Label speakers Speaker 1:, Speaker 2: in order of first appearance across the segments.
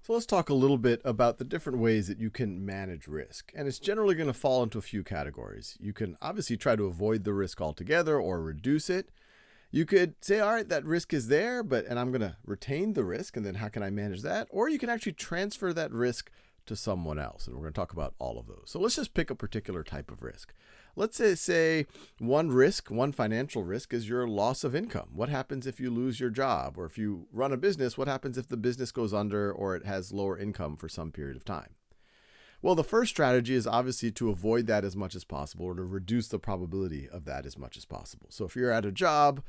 Speaker 1: So let's talk a little bit about the different ways that you can manage risk. And it's generally going to fall into a few categories. You can obviously try to avoid the risk altogether or reduce it. You could say, all right, that risk is there, and I'm going to retain the risk, and then how can I manage that? Or you can actually transfer that risk to someone else, and we're going to talk about all of those. So let's just pick a particular type of risk. Let's say one financial risk is your loss of income. What happens if you lose your job? Or if you run a business, what happens if the business goes under or it has lower income for some period of time? Well, the first strategy is obviously to avoid that as much as possible, or to reduce the probability of that as much as possible. So if you're at a job,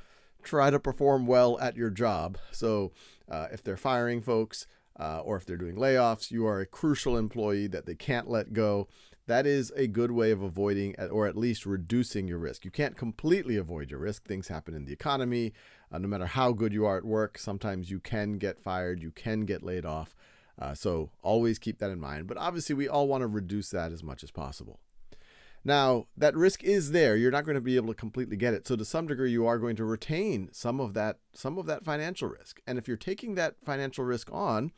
Speaker 1: try to perform well at your job. So if they're firing folks or if they're doing layoffs, you are a crucial employee that they can't let go. That is a good way of avoiding or at least reducing your risk. You can't completely avoid your risk. Things happen in the economy. No matter how good you are at work, sometimes you can get fired, you can get laid off. So always keep that in mind. But obviously, we all want to reduce that as much as possible. Now, that risk is there. You're not going to be able to completely get it. So to some degree, you are going to retain some of that financial risk. And if you're taking that financial risk on,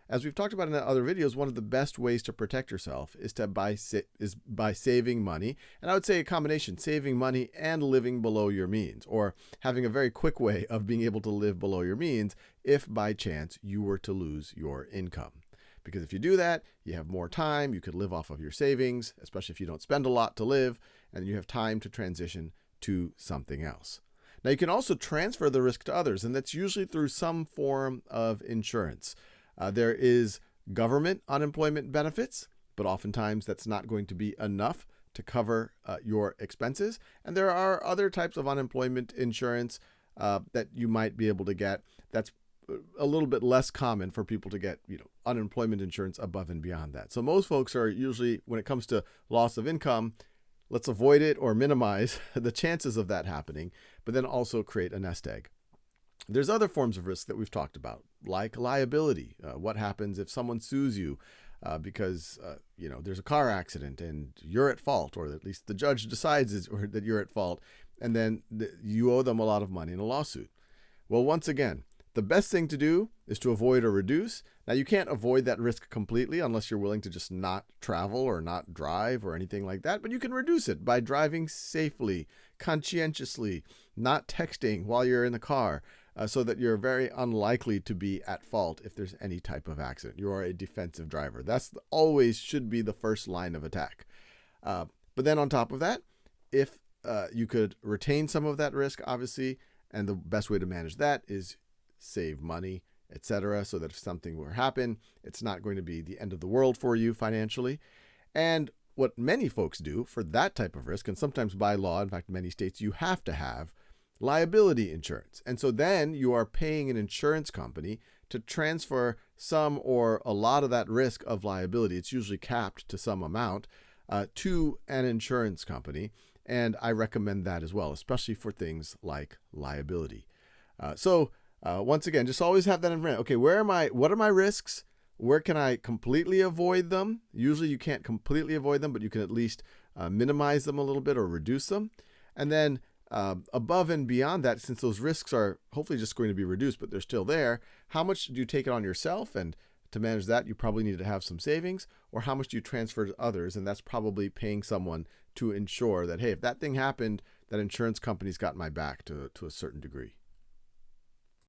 Speaker 1: as we've talked about in other videos, one of the best ways to protect yourself is by saving money. And I would say a combination, saving money and living below your means, or having a very quick way of being able to live below your means if by chance you were to lose your income. Because if you do that, you have more time, you could live off of your savings, especially if you don't spend a lot to live, and you have time to transition to something else. Now, you can also transfer the risk to others, and that's usually through some form of insurance. There is government unemployment benefits, but oftentimes that's not going to be enough to cover your expenses. And there are other types of unemployment insurance that you might be able to get. That's a little bit less common for people to get, unemployment insurance above and beyond that. So most folks are usually, when it comes to loss of income, let's avoid it or minimize the chances of that happening, but then also create a nest egg. There's other forms of risk that we've talked about, like liability. What happens if someone sues you because there's a car accident and you're at fault, or at least the judge decides that you're at fault, and then you owe them a lot of money in a lawsuit? Well, once again, the best thing to do is to avoid or reduce. Now, you can't avoid that risk completely unless you're willing to just not travel or not drive or anything like that, but you can reduce it by driving safely, conscientiously, not texting while you're in the car, so that you're very unlikely to be at fault if there's any type of accident. You are a defensive driver. That's always should be the first line of attack. But then on top of that, if you could retain some of that risk, obviously, and the best way to manage that is save money, etc., so that if something were to happen, it's not going to be the end of the world for you financially. And what many folks do for that type of risk, and sometimes by law, in fact, many states, you have to have liability insurance. And so then you are paying an insurance company to transfer some or a lot of that risk of liability. It's usually capped to some amount to an insurance company. And I recommend that as well, especially for things like liability. Once again, just always have that in mind. Okay, what are my risks? Where can I completely avoid them? Usually you can't completely avoid them, but you can at least minimize them a little bit or reduce them. And then above and beyond that, since those risks are hopefully just going to be reduced, but they're still there, how much do you take it on yourself? And to manage that, you probably need to have some savings. Or how much do you transfer to others? And that's probably paying someone to ensure that, hey, if that thing happened, that insurance company's got my back to a certain degree.